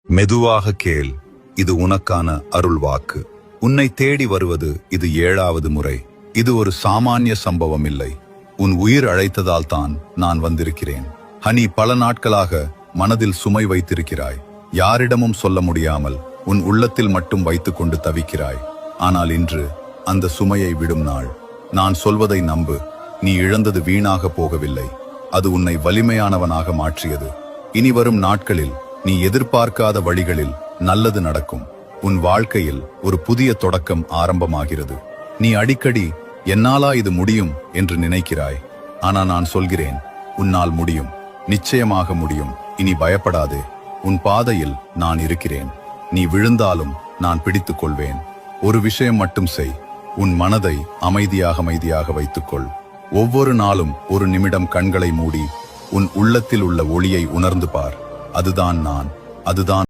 மெதுவாக கேள், இது உனக்கான அருள் வாக்கு. உன்னை தேடி வருவது இது 7வது முறை. இது ஒரு சாமானிய சம்பவம் இல்லை. உன் உயிர் அழைத்ததால் தான் நான் வந்திருக்கிறேன். ஹனி, பல நாட்களாக மனதில் சுமை வைத்திருக்கிறாய். யாரிடமும் சொல்ல முடியாமல் உன் உள்ளத்தில் மட்டும் வைத்துக் கொண்டு தவிக்கிறாய். ஆனால் இன்று அந்த சுமையை விடும் நாள். நான் சொல்வதை நம்பு. நீ இழந்தது வீணாக போகவில்லை. அது உன்னை வலிமையானவனாக மாற்றியது. இனி வரும் நாட்களில் நீ எதிர்பார்க்காத வழிகளில் நல்லது நடக்கும். உன் வாழ்க்கையில் ஒரு புதிய தொடக்கம் ஆரம்பமாகிறது. நீ அடிக்கடி என்னாலா இது முடியும் என்று நினைக்கிறாய். ஆனா நான் சொல்கிறேன், உன்னால் முடியும். நிச்சயமாக முடியும். இனி பயப்படாதே. உன் பாதையில் நான் இருக்கிறேன். நீ விழுந்தாலும் நான் பிடித்துக் கொள்வேன். ஒரு விஷயம் மட்டும் செய். உன் மனதை அமைதியாக வைத்துக்கொள். ஒவ்வொரு நாளும் ஒரு நிமிடம் கண்களை மூடி உன் உள்ளத்தில் உள்ள ஒளியை உணர்ந்து பார். அதுதான் நான். அதுதான்